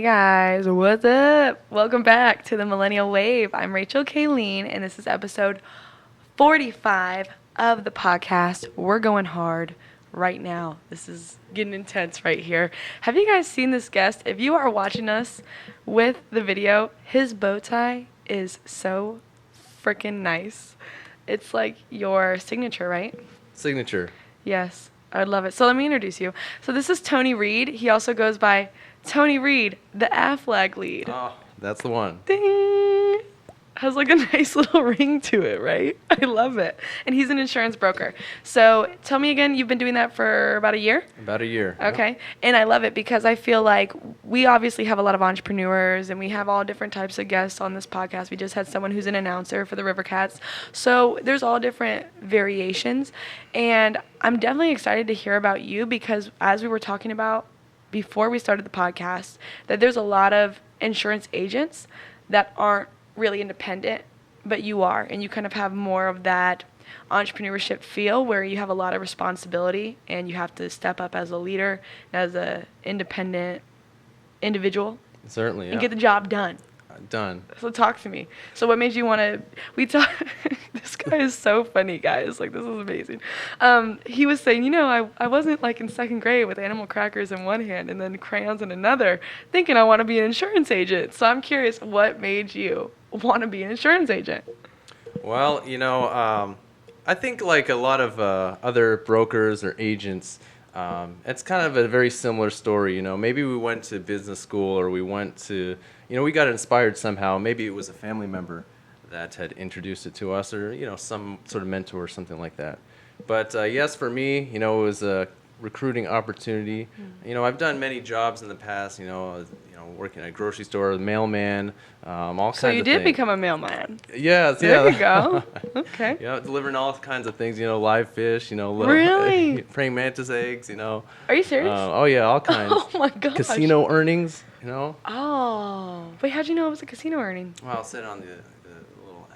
guys, what's up? Welcome back to the Millennial Wave. I'm Rachel Kayleen, and this is episode 45 of the podcast. We're going hard right now. This is getting intense right here. Have you guys seen this guest? If you are watching us with the video, his bow tie is so freaking nice. It's like your signature, right? Signature. Yes, I love it. So let me introduce you. So this is Tony Reed. He also goes by Tony Reed, the Aflac lead. Oh, that's the one. Ding! Has like a nice little ring to it, right? I love it. And he's an insurance broker. So tell me again, you've been doing that for about a year? About a year. Okay. Yep. And I love it because I feel like we obviously have a lot of entrepreneurs and we have all different types of guests on this podcast. We just had someone who's an announcer for the River Cats. So there's all different variations. And I'm definitely excited to hear about you because as we were talking about before we started the podcast, that there's a lot of insurance agents that aren't really independent, but you are, and you kind of have more of that entrepreneurship feel where you have a lot of responsibility and you have to step up as a leader, as a independent individual. Certainly, yeah. And get the job done. Done. So talk to me. So what made you want to, this guy is so funny, guys. Like, this is amazing. He was saying, I wasn't like in second grade with animal crackers in one hand and then crayons in another, thinking I want to be an insurance agent. So I'm curious, what made you want to be an insurance agent? Well, I think like a lot of other brokers or agents, it's kind of a very similar story. Maybe we went to business school or we went to, we got inspired somehow. Maybe it was a family member that had introduced it to us or, some sort of mentor or something like that. But yes, for me, it was a recruiting opportunity. I've done many jobs in the past, working at a grocery store, a mailman, all kinds of things. So you did become a mailman. Yes, there you go. Okay. Delivering all kinds of things, live fish, little really? praying mantis eggs, Are you serious? Oh yeah, all kinds. Oh my gosh. Casino earnings, Oh. Wait, how'd you know it was a casino earning? Well, I'll sit on the little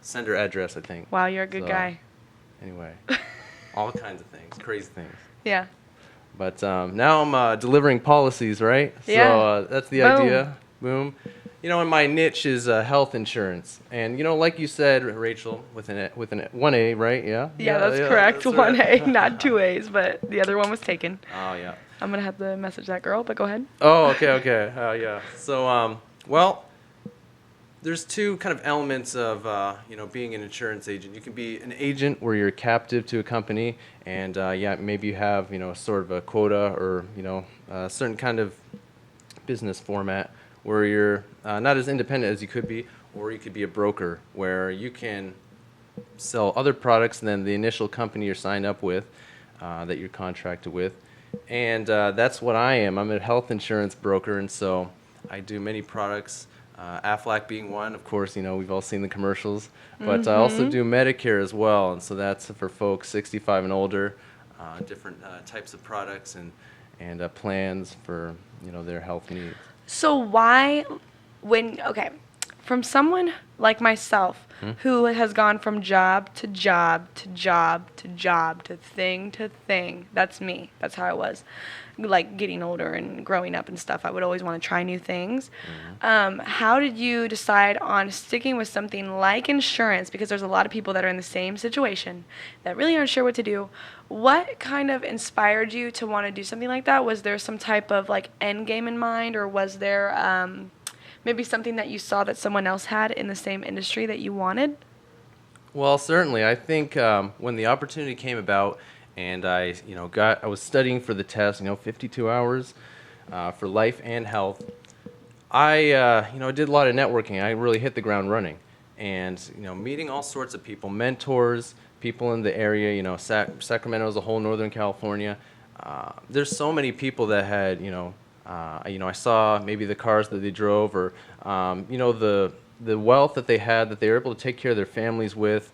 sender address, I think. Wow, you're a good guy. Anyway, all kinds of things, crazy things. Yeah. But now I'm delivering policies, right? Yeah. So that's the idea. Boom. And my niche is health insurance. And, like you said, Rachel, with an 1A, right? Yeah? Yeah, that's correct. That's 1A, not 2 A's, but the other one was taken. Oh, yeah. I'm going to have to message that girl, but go ahead. Oh, okay. Yeah. So, well, there's two kind of elements of, being an insurance agent. You can be an agent where you're captive to a company and, maybe you have, sort of a quota or, a certain kind of business format where you're not as independent as you could be, or you could be a broker where you can sell other products than the initial company you're signed up with, that you're contracted with. And that's what I am. I'm a health insurance broker, and so I do many products. Aflac being one, of course, we've all seen the commercials, but I also do Medicare as well, and so that's for folks 65 and older, different types of products and plans for, their health needs. So why, from someone like myself who has gone from job to job to job to job to thing, that's me. That's how I was. Like getting older and growing up and stuff, I would always want to try new things. How did you decide on sticking with something like insurance? Because there's a lot of people that are in the same situation that really aren't sure what to do. What kind of inspired you to want to do something like that? Was there some type of like end game in mind, or was there maybe something that you saw that someone else had in the same industry that you wanted? Well, certainly. I think when the opportunity came about, and I was studying for the test, 52 hours for life and health. I did a lot of networking. I really hit the ground running, and meeting all sorts of people, mentors, people in the area. Sacramento as a whole, Northern California. There's so many people that had I saw maybe the cars that they drove, or the wealth that they had that they were able to take care of their families with.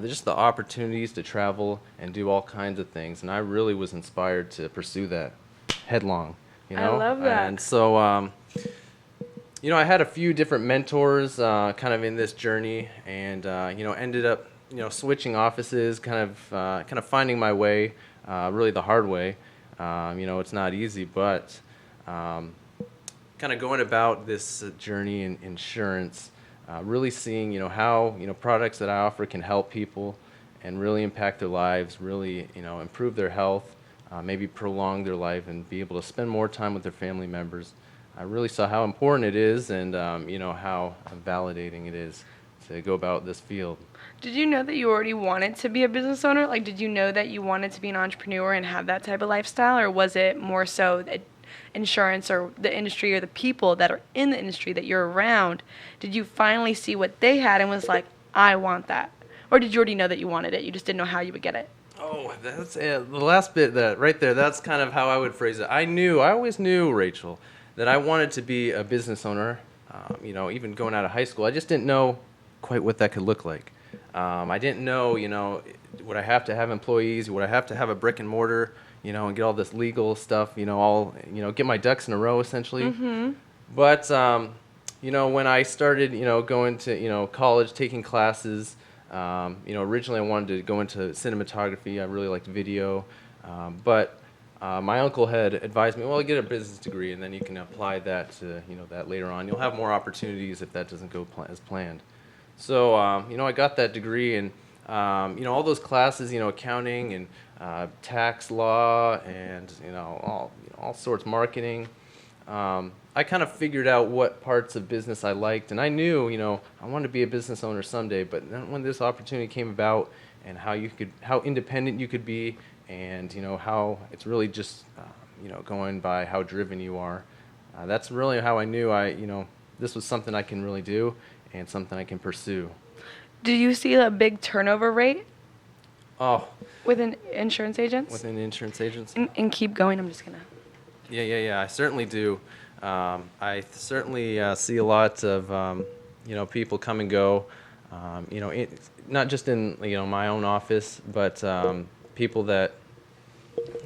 Just the opportunities to travel and do all kinds of things, and I really was inspired to pursue that headlong. I love that. And so, I had a few different mentors kind of in this journey, and ended up switching offices, kind of finding my way, really the hard way. It's not easy, but kind of going about this journey in insurance, really seeing, how, products that I offer can help people and really impact their lives, really, improve their health, maybe prolong their life and be able to spend more time with their family members. I really saw how important it is and, how validating it is to go about this field. Did you know that you already wanted to be a business owner? Like, did you know that you wanted to be an entrepreneur and have that type of lifestyle? Or was it more so that insurance or the industry or the people that are in the industry that you're around? Did you finally see what they had and was like, I want that? Or did you already know that you wanted it? You just didn't know how you would get it? Oh, that's the last bit that right there. That's kind of how I would phrase it. I always knew, Rachel, that I wanted to be a business owner. Even going out of high school, I just didn't know quite what that could look like. I didn't know, would I have to have employees? Would I have to have a brick and mortar? And get all this legal stuff, get my ducks in a row essentially. Mm-hmm. But when I started, going to, college, taking classes. Originally I wanted to go into cinematography. I really liked video. But my uncle had advised me, well, get a business degree and then you can apply that to, that later on. You'll have more opportunities if that doesn't go as planned. So, I got that degree and, all those classes, accounting and tax law and, all sorts, marketing. I kind of figured out what parts of business I liked, and I knew, I wanted to be a business owner someday. But then when this opportunity came about, and how independent you could be, and how it's really just, going by how driven you are. That's really how I knew this was something I can really do, and something I can pursue. Do you see a big turnover rate? Oh. Within insurance agents? Within insurance agents? And keep going. I'm just gonna. Yeah. I certainly do. I certainly see a lot of people come and go. Not just in my own office, but people that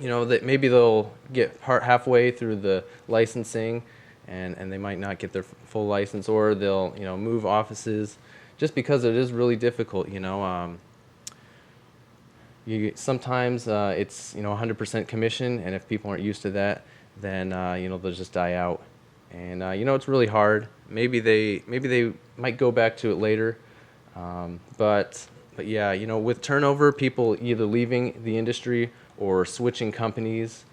that maybe they'll get halfway through the licensing, and they might not get their full license, or they'll move offices, just because it is really difficult. Sometimes it's 100% commission, and if people aren't used to that, then they'll just die out, and it's really hard. Maybe they might go back to it later, but yeah, with turnover, people either leaving the industry or switching companies,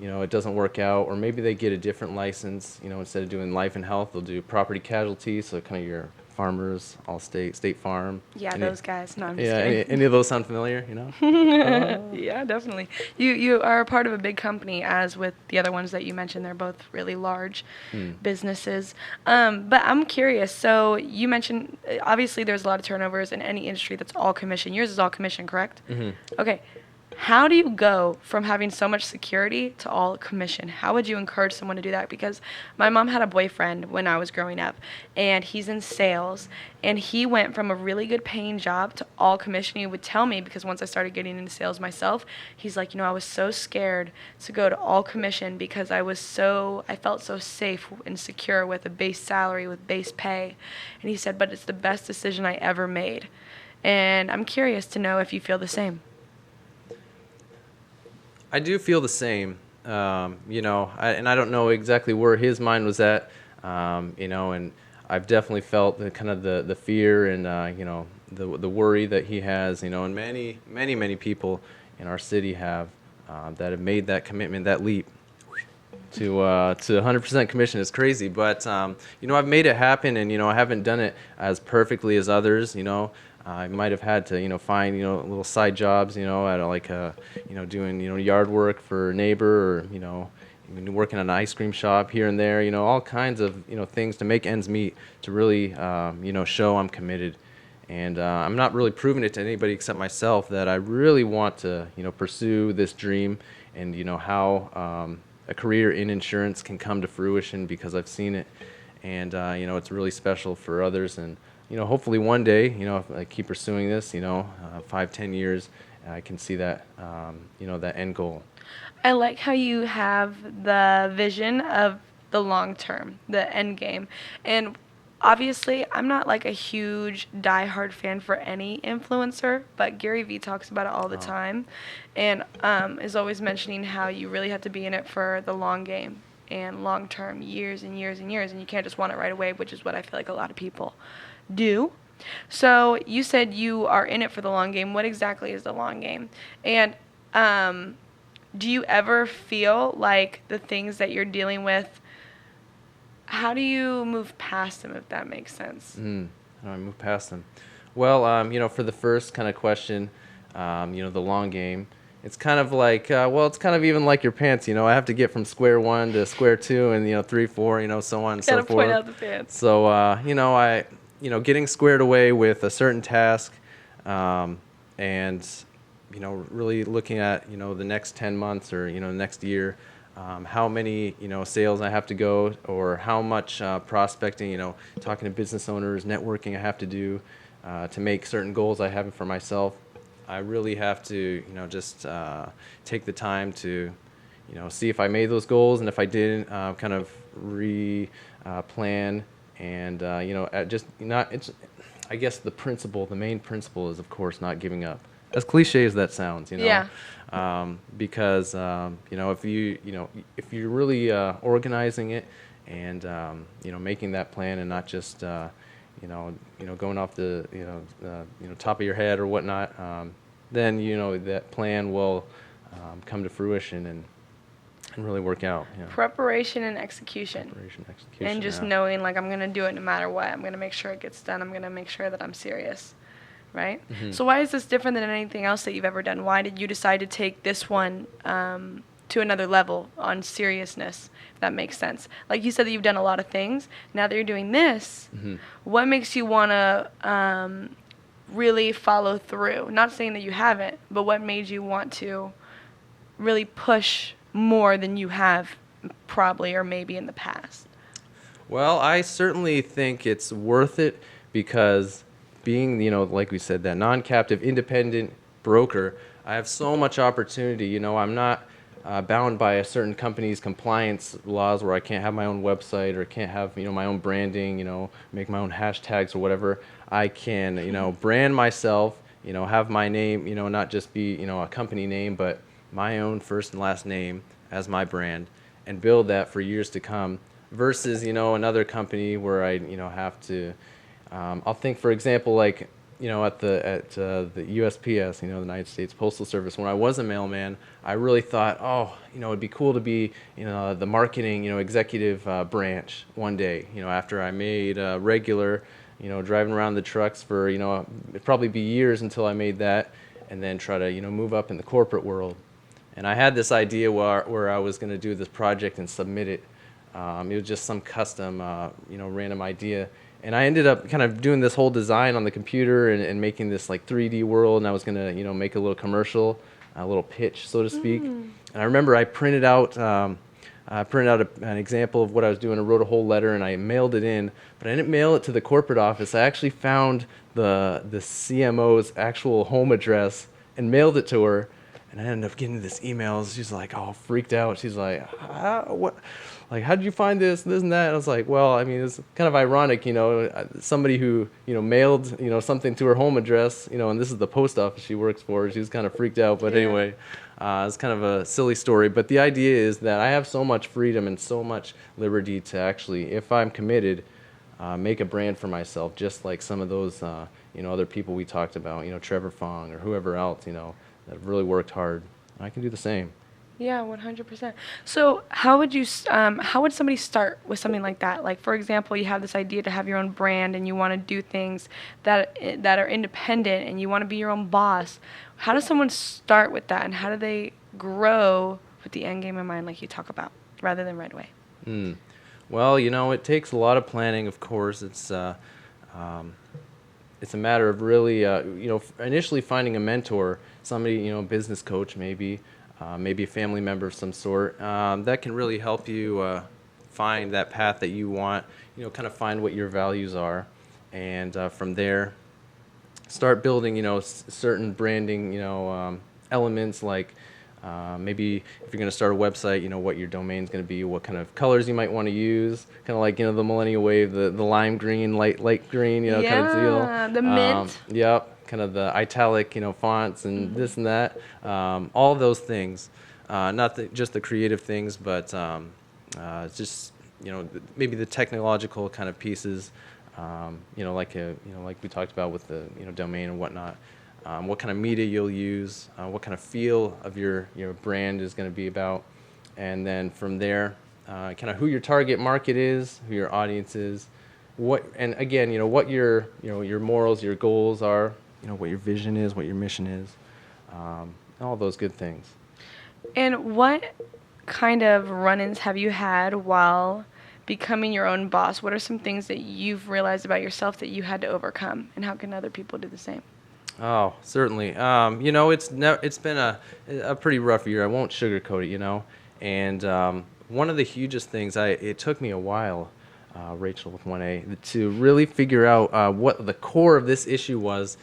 it doesn't work out, or maybe they get a different license. Instead of doing life and health, they'll do property casualty, so kind of your Farmers, Allstate, State Farm. Yeah, those guys. No, I'm just kidding. Any of those sound familiar, Yeah, definitely. You are a part of a big company, as with the other ones that you mentioned. They're both really large businesses. But I'm curious. So you mentioned, obviously, there's a lot of turnovers in any industry that's all commission. Yours is all commission, correct? Mm-hmm. Okay. How do you go from having so much security to all commission? How would you encourage someone to do that? Because my mom had a boyfriend when I was growing up, and he's in sales, and he went from a really good paying job to all commission. He would tell me, because once I started getting into sales myself, he's like, I was so scared to go to all commission because I felt so safe and secure with a base salary, with base pay. And he said, but it's the best decision I ever made. And I'm curious to know if you feel the same. I do feel the same, and I don't know exactly where his mind was at, and I've definitely felt the fear and, the worry that he has, and many people in our city have, that have made that commitment, that leap to 100% commission. Is crazy, but, I've made it happen, and, I haven't done it as perfectly as others, I might have had to, find, little side jobs, at doing, yard work for a neighbor, or, even working at an ice cream shop here and there, all kinds of, things to make ends meet, to really, show I'm committed. And I'm not really proving it to anybody except myself that I really want to, pursue this dream, and, how a career in insurance can come to fruition, because I've seen it, and, it's really special for others. And hopefully one day, if I keep pursuing this, 5-10 years, I can see that, that end goal. I like how you have the vision of the long term, the end game. And obviously, I'm not like a huge diehard fan for any influencer, but Gary Vee talks about it all the time, and is always mentioning how you really have to be in it for the long game. and long term, years and years and years, and you can't just want it right away, which is what I feel like a lot of people do. So you said you are in it for the long game. What exactly is the long game? And do you ever feel like the things that you're dealing with, how do you move past them, if that makes sense? How do I move past them? Well, for the first kind of question, the long game, it's kind of like, it's kind of even like your pants, I have to get from square one to square two and, 3, 4, so on and so Gotta forth. point out the pants. So, getting squared away with a certain task, and, really looking at, the next 10 months or, next year, how many, sales I have to go, or how much prospecting, talking to business owners, networking I have to do to make certain goals I have for myself. I really have to, just take the time to, see if I made those goals, and if I didn't, kind of plan, and just not. It's, I guess the main principle is, of course, not giving up. As cliche as that sounds, Yeah. Because if you're really organizing it and making that plan, and not just going off the top of your head or whatnot, then that plan will come to fruition and really work out. Preparation and execution. And just knowing, like, I'm going to do it no matter what. I'm going to make sure it gets done. I'm going to make sure that I'm serious, right? Mm-hmm. So why is this different than anything else that you've ever done? Why did you decide to take this one to another level on seriousness, if that makes sense? Like you said that you've done a lot of things. Now that you're doing this, Mm-hmm. what makes you want to really follow through? Not saying that you haven't, but what made you want to really push more than you have probably or maybe in the past? Well, I certainly think it's worth it, because being, like we said, that non-captive independent broker, I have so much opportunity. I'm not bound by a certain company's compliance laws where I can't have my own website or can't have, my own branding, make my own hashtags or whatever. I can, brand myself, have my name, not just be, a company name, but my own first and last name as my brand, and build that for years to come, versus, another company where I, have to, I'll think, for example, like, at the USPS, the United States Postal Service, when I was a mailman, I really thought, it'd be cool to be, the marketing, executive branch one day, after I made regular, driving around the trucks for, it'd probably be years until I made that, and then try to, move up in the corporate world. And I had this idea where I was going to do this project and submit it. It was just some custom, random idea. And I ended up kind of doing this whole design on the computer and making this like 3D world. And I was going to, make a little commercial, a little pitch, so to speak. And I remember I printed out an example of what I was doing. I wrote a whole letter and I mailed it in. But I didn't mail it to the corporate office. I actually found the CMO's actual home address and mailed it to her. And I ended up getting this email. She's like, freaked out. She's like, what? Like, how did you find this and that? And I was like, well, I mean, it's kind of ironic, somebody who, mailed, something to her home address, and this is the post office she works for. She was kind of freaked out. But anyway, it's kind of a silly story. But the idea is that I have so much freedom and so much liberty to actually, if I'm committed, make a brand for myself, just like some of those, other people we talked about, Trevor Fong or whoever else, that have really worked hard. I can do the same. Yeah, 100%. So how would somebody start with something like that? Like, for example, you have this idea to have your own brand and you want to do things that are independent and you want to be your own boss. How does someone start with that, and how do they grow with the end game in mind, like you talk about, rather than right away? Well, it takes a lot of planning, of course. It's a matter of really, initially finding a mentor, somebody, business coach maybe a family member of some sort, that can really help you find that path that you want, kind of find what your values are, and from there, start building, certain branding, elements, like maybe if you're going to start a website, what your domain's going to be, what kind of colors you might want to use, kind of like, the Millennial Wayve, the lime green, light green, kind of deal. Yeah, the mint. Yep. Kind of the italic, fonts and this and that, all of those things, not just the creative things, but just maybe the technological kind of pieces, like we talked about with the domain and whatnot. What kind of media you'll use, what kind of feel of your brand is going to be about, and then from there, kind of who your target market is, who your audience is, what your morals, your goals are, what your vision is, what your mission is, all those good things. And what kind of run-ins have you had while becoming your own boss? What are some things that you've realized about yourself that you had to overcome, and how can other people do the same? Oh, certainly. It's been a pretty rough year. I won't sugarcoat it, and one of the hugest things, it took me a while, Rachel with 1A, to really figure out what the core of this issue was,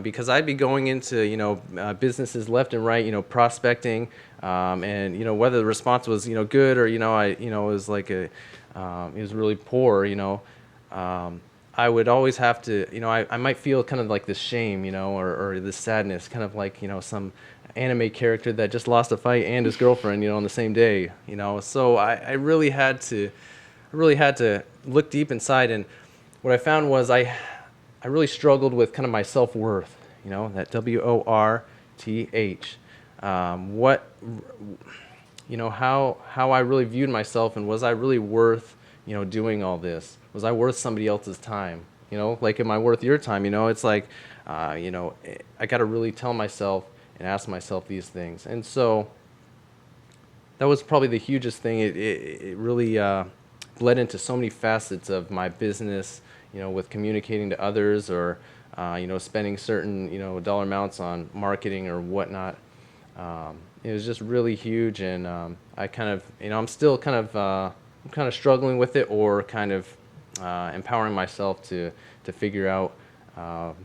because I'd be going into businesses left and right, prospecting, and whether the response was good or it was like it was really poor, I would always have to, I might feel kind of like this shame, or this sadness, kind of like, some anime character that just lost a fight and his girlfriend, on the same day, So I really had to look deep inside, and what I found was I really struggled with kind of my self-worth, that WORTH, how I really viewed myself, and was I really worth, doing all this? Was I worth somebody else's time? Like, am I worth your time? It's like, I got to really tell myself and ask myself these things. And so that was probably the hugest thing. It really bled into so many facets of my business, with communicating to others, or, spending certain, dollar amounts on marketing or whatnot. It was just really huge. And I kind of, I'm still kind of struggling with it, or kind of empowering myself to figure out, how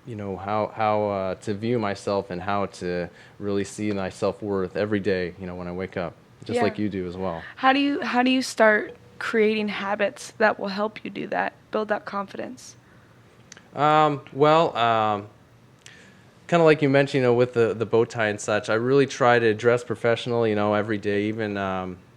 to view myself, and how to really see my self-worth every day, when I wake up, just like you do as well. How do you start creating habits that will help you do that, build that confidence? Kind of like you mentioned, with the bow tie and such, I really try to dress professional, every day, even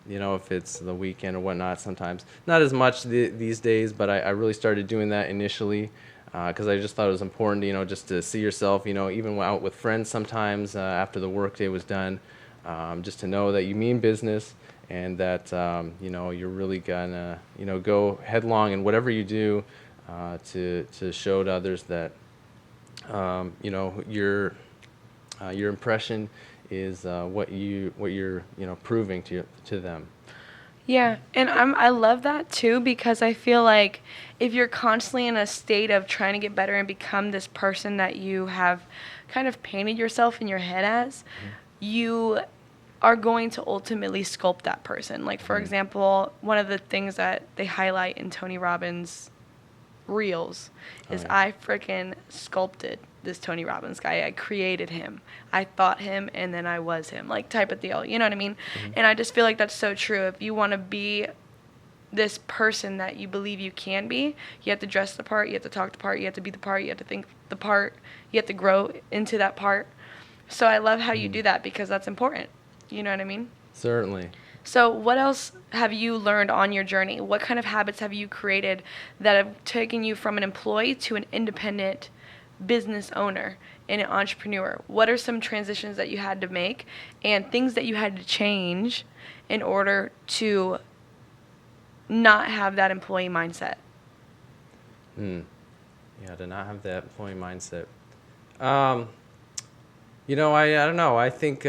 if it's the weekend or whatnot. Sometimes not as much these days, but I really started doing that initially, because I just thought it was important, just to see yourself, even out with friends sometimes, after the workday was done, just to know that you mean business, and that you're really gonna go headlong in whatever you do, to show to others that your impression is what you're proving to them. Yeah, and I love that too, because I feel like if you're constantly in a state of trying to get better and become this person that you have kind of painted yourself in your head as, you are going to ultimately sculpt that person. Like, for example, one of the things that they highlight in Tony Robbins' reels is I freaking sculpted this Tony Robbins guy. I created him. I thought him, and then I was him, like, type of deal. You know what I mean? And I just feel like that's so true. If you want to be this person that you believe you can be, you have to dress the part, you have to talk the part, you have to be the part, you have to think the part, you have to grow into that part. So I love how you do that, because that's important. You know what I mean? Certainly. So what else have you learned on your journey? What kind of habits have you created that have taken you from an employee to an independent business owner and an entrepreneur? What are some transitions that you had to make, and things that you had to change in order to not have that employee mindset? Yeah, to not have that employee mindset. I don't know. I think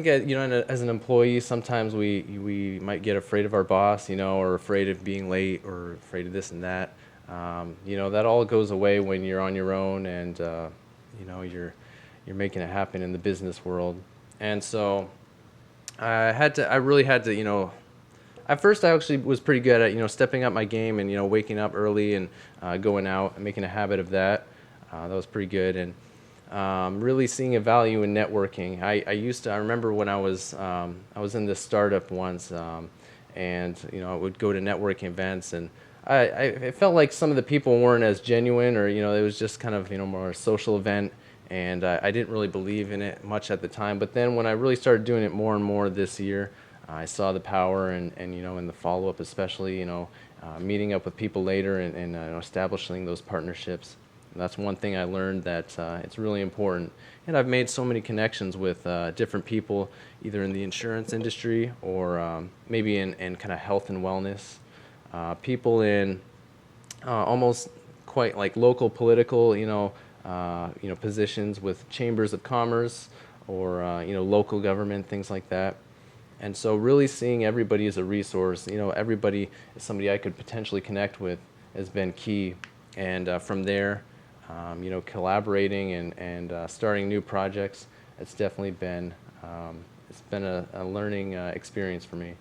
as an employee, sometimes we might get afraid of our boss, or afraid of being late, or afraid of this and that. That all goes away when you're on your own, and you're making it happen in the business world. And so I really had to, at first I actually was pretty good at, stepping up my game, and, waking up early, and going out and making a habit of that. That was pretty good. And really seeing a value in networking. I remember when I was in this startup once, and I would go to networking events, and I felt like some of the people weren't as genuine, or it was just kind of more a social event, and I didn't really believe in it much at the time. But then when I really started doing it more and more this year, I saw the power, and you know, in the follow-up especially, you know, meeting up with people later, and establishing those partnerships. And that's one thing I learned, that it's really important. And I've made so many connections with different people, either in the insurance industry or maybe in kind of health and wellness. People in almost quite like local political, positions with chambers of commerce, or local government, things like that. And so really seeing everybody as a resource, everybody is somebody I could potentially connect with, has been key. And from there, collaborating and starting new projects, it's definitely been a learning experience for me.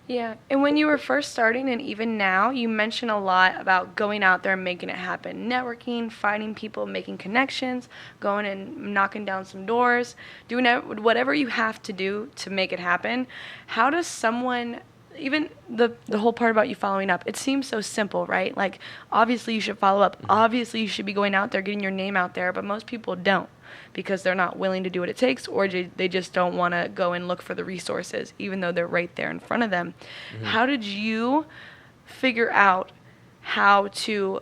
Yeah, and when you were first starting and even now, you mention a lot about going out there and making it happen. Networking, finding people, making connections, going and knocking down some doors, doing whatever you have to do to make it happen. How does someone, even the whole part about you following up, it seems so simple, right? Like, obviously you should follow up. Obviously you should be going out there, getting your name out there, but most people don't, because they're not willing to do what it takes, or they just don't want to go and look for the resources, even though they're right there in front of them. Mm-hmm. How did you figure out how to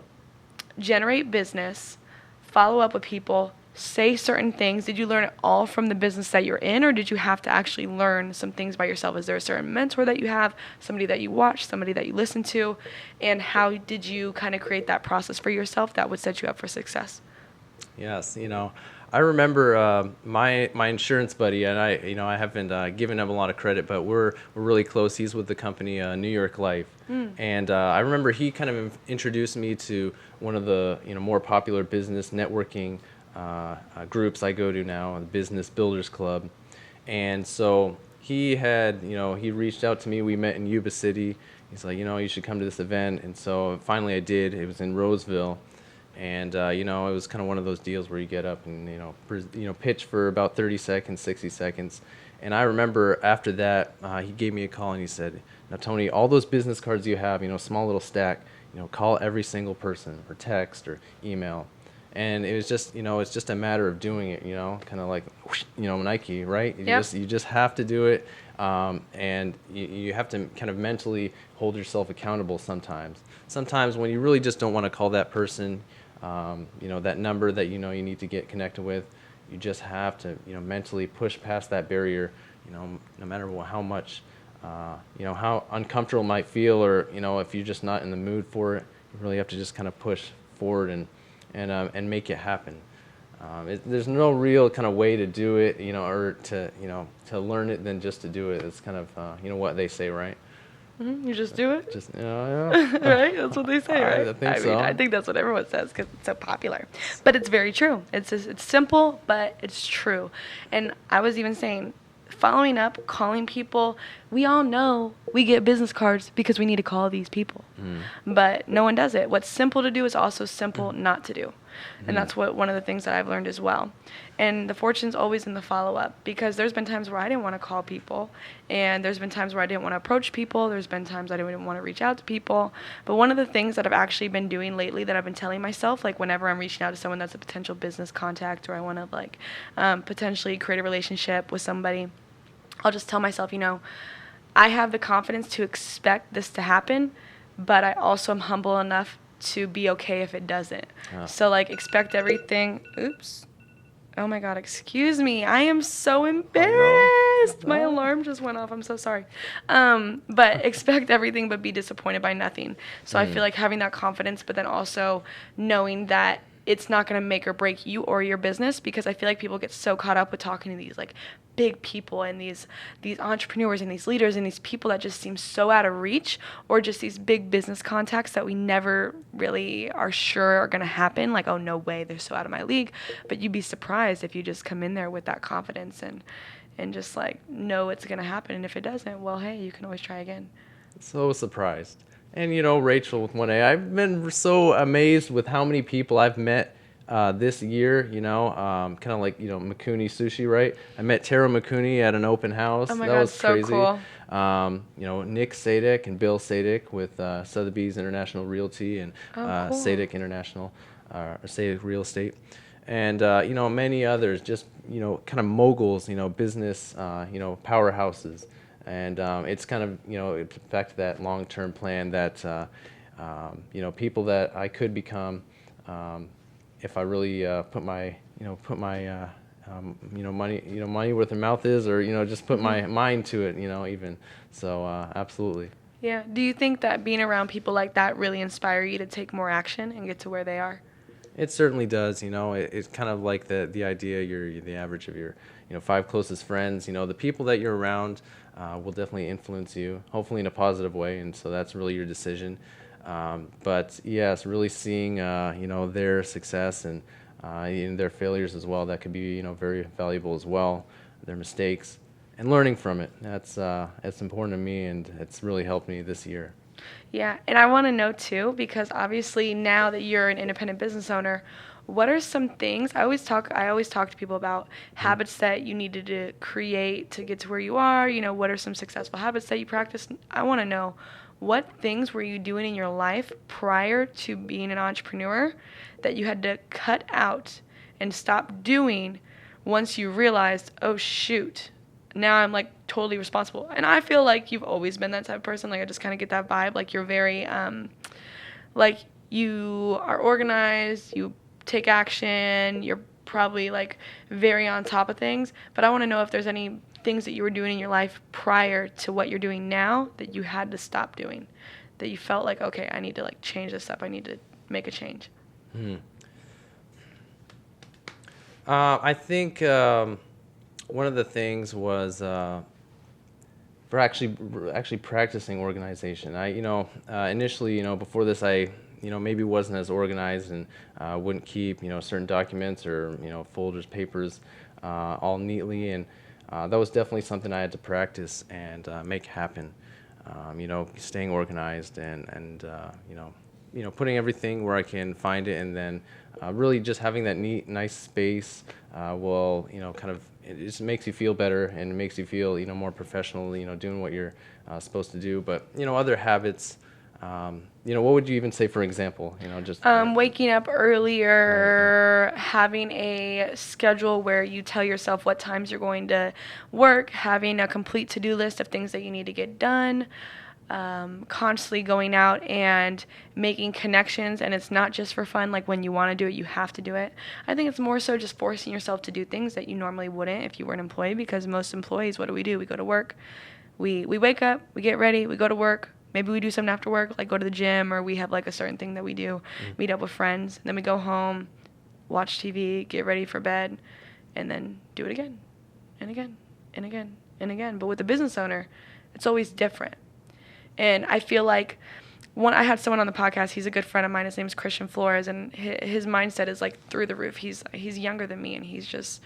generate business, follow up with people, say certain things? Did you learn it all from the business that you're in, or did you have to actually learn some things by yourself? Is there a certain mentor that you have, somebody that you watch, somebody that you listen to? And how did you kind of create that process for yourself that would set you up for success? Yes, I remember my insurance buddy, and I haven't given him a lot of credit, but we're really close. He's with the company New York Life, and I remember he kind of introduced me to one of the more popular business networking groups I go to now, the Business Builders Club. And so he reached out to me. We met in Yuba City. He's like, you should come to this event. And so finally I did. It was in Roseville. And, it was kind of one of those deals where you get up and, pitch for about 30 seconds, 60 seconds. And I remember after that, he gave me a call and he said, now, Tony, all those business cards you have, small little stack, call every single person, or text or email. And it was just, it's just a matter of doing it, kind of like, whoosh, Nike, right? You just have to do it. And you have to kind of mentally hold yourself accountable sometimes. Sometimes when you really just don't want to call that person, that number that you need to get connected with, you just have to, mentally push past that barrier, no matter how much, how uncomfortable it might feel, or, if you're just not in the mood for it, you really have to just kind of push forward and make it happen. There's no real kind of way to do it, or to learn it than just to do it. It's kind of, what they say, right? Mm-hmm. You just do it? Yeah. Right? That's what they say, right? I think so. I think that's what everyone says because it's so popular. But it's very true. It's simple, but it's true. And I was even saying, following up, calling people, we all know we get business cards because we need to call these people. But no one does it. What's simple to do is also simple not to do. And that's one of the things that I've learned as well. And the fortune's always in the follow-up, because there's been times where I didn't want to call people, and there's been times where I didn't want to approach people, there's been times I didn't want to reach out to people. But one of the things that I've actually been doing lately that I've been telling myself, like whenever I'm reaching out to someone that's a potential business contact, or I want to potentially create a relationship with somebody, I'll just tell myself, I have the confidence to expect this to happen, but I also am humble enough to be okay if it doesn't. Oh. So expect everything. Oops. Oh my God, excuse me. I am so embarrassed. My alarm just went off. I'm so sorry. But expect everything but be disappointed by nothing. So I feel like having that confidence, but then also knowing that it's not going to make or break you or your business, because I feel like people get so caught up with talking to these big people and these entrepreneurs and these leaders and these people that just seem so out of reach, or just these big business contacts that we never really are sure are going to happen. Like, oh, no way, they're so out of my league. But you'd be surprised if you just come in there with that confidence and just know it's going to happen. And if it doesn't, well, hey, you can always try again. So surprised. And, Rachel with 1A, I've been so amazed with how many people I've met this year, kind of like, Mikuni Sushi, right? I met Tara Mikuni at an open house. Oh my that God, was crazy. So cool. Nick Sadek and Bill Sadek with Sotheby's International Realty and cool. Sadek International, or Sadek Real Estate. and many others, just kind of moguls, business, powerhouses, and it's kind of it's back to that long-term plan that people that I could become if I really put my money where their mouth is, or just put my mind to it, even so, absolutely. Yeah. Do you think that being around people like that really inspire you to take more action and get to where they are? It certainly does. It's kind of like the idea you're the average of your 5 closest friends. The people that you're around will definitely influence you, hopefully in a positive way, and so that's really your decision. But yes, really seeing their success and their failures as well, that could be very valuable as well. Their mistakes and learning from it. It's important to me, and it's really helped me this year. Yeah, and I want to know too, because obviously now that you're an independent business owner, what are some things I always talk to people about habits that you needed to create to get to where you are, what are some successful habits that you practice? I want to know, what things were you doing in your life prior to being an entrepreneur that you had to cut out and stop doing once you realized, oh shoot, now I'm like totally responsible. And I feel like you've always been that type of person. Like I just kind of get that vibe. Like you're very, like you are organized, you take action, you're probably like very on top of things. But I want to know if there's any things that you were doing in your life prior to what you're doing now that you had to stop doing, that you felt like, okay, I need to like change this up. I need to make a change. I think one of the things was for actually practicing organization. I initially before this I maybe wasn't as organized, and wouldn't keep certain documents or folders, papers all neatly, and that was definitely something I had to practice and make happen. Staying organized and putting everything where I can find it, and then really just having that neat, nice space will kind of, it just makes you feel better, and it makes you feel more professional, doing what you're supposed to do. But other habits, what would you even say, for example? Just waking up earlier, having a schedule where you tell yourself what times you're going to work, having a complete to-do list of things that you need to get done, constantly going out and making connections. And it's not just for fun, like when you want to do it, you have to do it. I think it's more so just forcing yourself to do things that you normally wouldn't if you were an employee, because most employees, what do? We go to work, we wake up, we get ready, we go to work. Maybe we do something after work, like go to the gym, or we have like a certain thing that we do, meet up with friends, and then we go home, watch TV, get ready for bed, and then do it again, and again, and again, and again. But with a business owner, it's always different. And I feel like I had someone on the podcast, he's a good friend of mine, his name is Christian Flores, and his mindset is like through the roof. He's younger than me, and he's just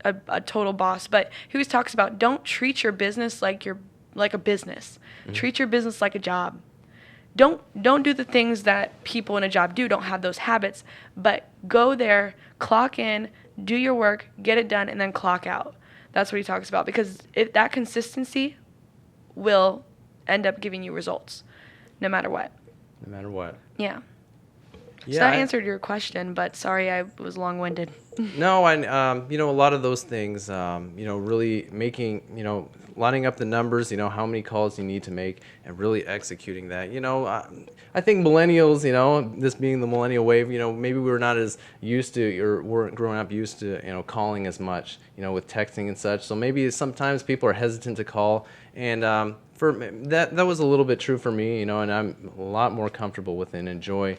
a total boss. But he always talks about, don't treat your business like a business. Treat your business like a job. Don't do the things that people in a job do. Don't have those habits, but go there, clock in, do your work, get it done, and then clock out. That's what he talks about, because that consistency will end up giving you results, no matter what. No matter what. Yeah. Yeah, So that answered your question, but sorry I was long-winded. No, a lot of those things, really making, lining up the numbers, how many calls you need to make, and really executing that. I think millennials, this being the millennial wave, maybe we're not as used to, or weren't growing up used to, calling as much, with texting and such. So maybe sometimes people are hesitant to call, and for that was a little bit true for me, and I'm a lot more comfortable with it and enjoy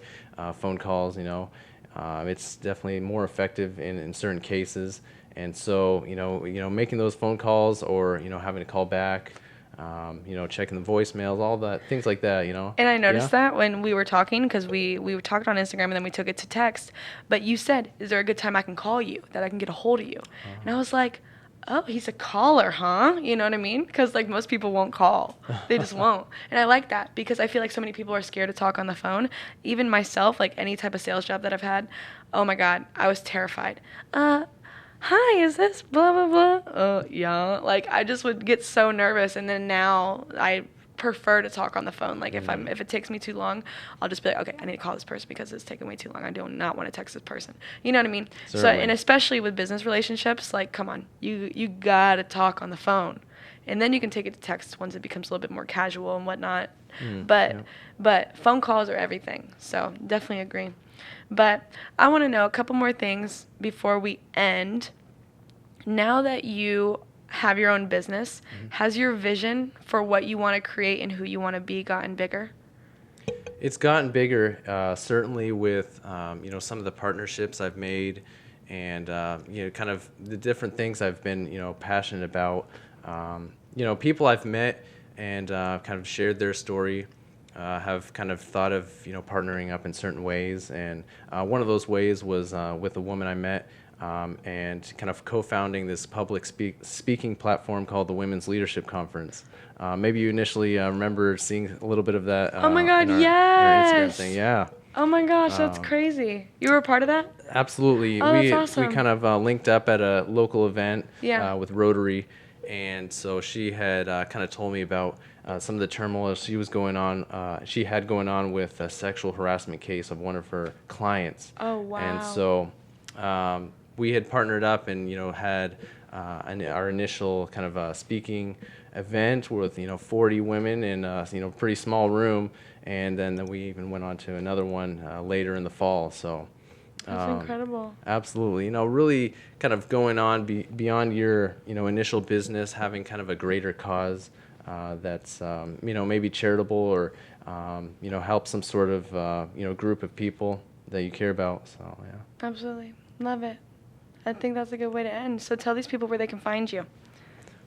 phone calls. It's definitely more effective in certain cases, and so making those phone calls, or having to call back, checking the voicemails, all that, things like that. And I noticed that when we were talking, because we talked on Instagram and then we took it to text. But you said, "Is there a good time I can call you, that I can get a hold of you?" And I was like, oh, he's a caller, huh? You know what I mean? Because like most people won't call. They just won't. And I like that, because I feel like so many people are scared to talk on the phone. Even myself, like any type of sales job that I've had, oh my God, I was terrified. Hi, is this blah, blah, blah? Yeah. Like I just would get so nervous. And then now I prefer to talk on the phone. Like if it takes me too long, I'll just be like, okay, I need to call this person because it's taking way too long. I do not want to text this person. You know what I mean? Certainly. So, and especially with business relationships, like, come on, you gotta talk on the phone, and then you can take it to text once it becomes a little bit more casual and whatnot. But phone calls are everything. So definitely agree. But I want to know a couple more things before we end. Now that you have your own business, has your vision for what you want to create and who you want to be gotten bigger? It's gotten bigger, certainly with some of the partnerships I've made, and kind of the different things I've been passionate about. People I've met and kind of shared their story. Have kind of thought of partnering up in certain ways, and one of those ways was with a woman I met, and kind of co-founding this public speaking platform called the Women's Leadership Conference. Maybe you initially remember seeing a little bit of that. Oh my God, in our Instagram thing. Yeah. Oh my gosh, that's crazy. You were a part of that? Absolutely. Oh, that's awesome. We kind of linked up at a local event with Rotary, and so she had kind of told me about some of the turmoil she had going on with a sexual harassment case of one of her clients. Oh, wow. And so we had partnered up and had our initial kind of speaking event with 40 women in a pretty small room, and then we even went on to another one later in the fall. So that's incredible. Absolutely. Really kind of going on beyond your initial business, having kind of a greater cause that's maybe charitable or help some sort of group of people that you care about. So yeah. Absolutely. Love it. I think that's a good way to end. So tell these people where they can find you.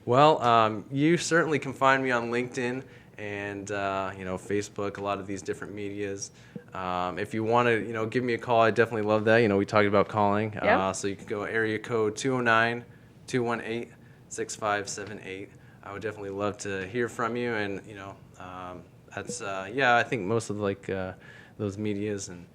Well, you certainly can find me on LinkedIn and Facebook, a lot of these different medias. If you want to give me a call, I definitely love that. We talked about calling. Yep. So you can go area code 209-218-6578. I would definitely love to hear from you, and that's I think most of those medias, and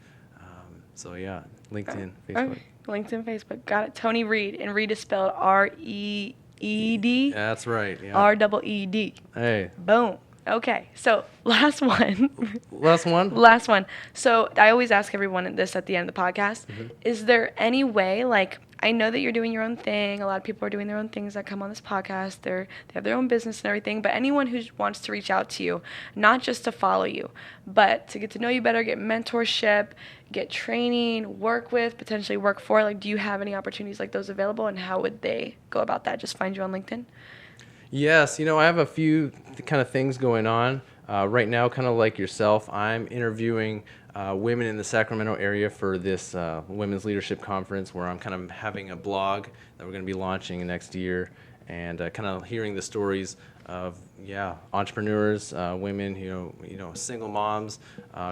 so yeah, LinkedIn, Facebook. Okay. LinkedIn, Facebook, got it. Tony Reed, and Reed is spelled R-E-E-D. That's right. Yeah. R-E-E-D. Hey. Boom. Okay, so last one. Last one? Last one. So I always ask everyone this at the end of the podcast. Is there any way, like, I know that you're doing your own thing. A lot of people are doing their own things that come on this podcast. They have their own business and everything. But anyone who wants to reach out to you, not just to follow you, but to get to know you better, get mentorship, get training, work with, potentially work for, like, do you have any opportunities like those available, and how would they go about that? Just find you on LinkedIn? Yes, I have a few kind of things going on. Right now, kind of like yourself, I'm interviewing women in the Sacramento area for this Women's Leadership Conference, where I'm kind of having a blog that we're going to be launching next year, and kind of hearing the stories of entrepreneurs, women, single moms,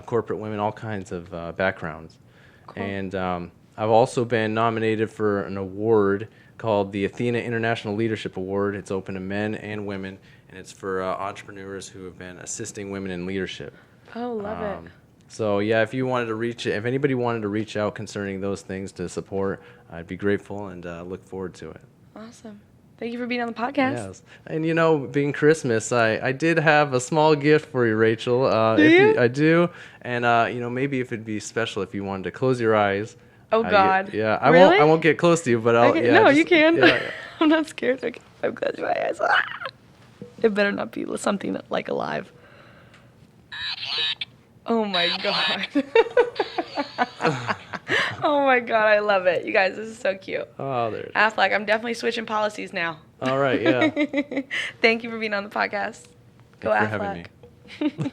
corporate women, all kinds of backgrounds. Cool. And I've also been nominated for an award called the Athena International Leadership Award. It's open to men and women, and it's for entrepreneurs who have been assisting women in leadership. Oh, love it. So if anybody wanted to reach out concerning those things to support, I'd be grateful and look forward to it. Awesome. Thank you for being on the podcast. Yes. And being Christmas, I did have a small gift for you, Rachel. Do you? I do. And maybe if it'd be special if you wanted to close your eyes. Oh God. I really? won't get close to you, but I'll. Okay. Yeah, no, just, you can. Yeah. I'm not scared. Okay. I'm closing my eyes. It better not be something like alive. Oh my God. Oh my God, I love it. You guys, this is so cute. Oh, there it is. Affleck, I'm definitely switching policies now. All right, yeah. Thank you for being on the podcast. Go Thanks Affleck. for having me.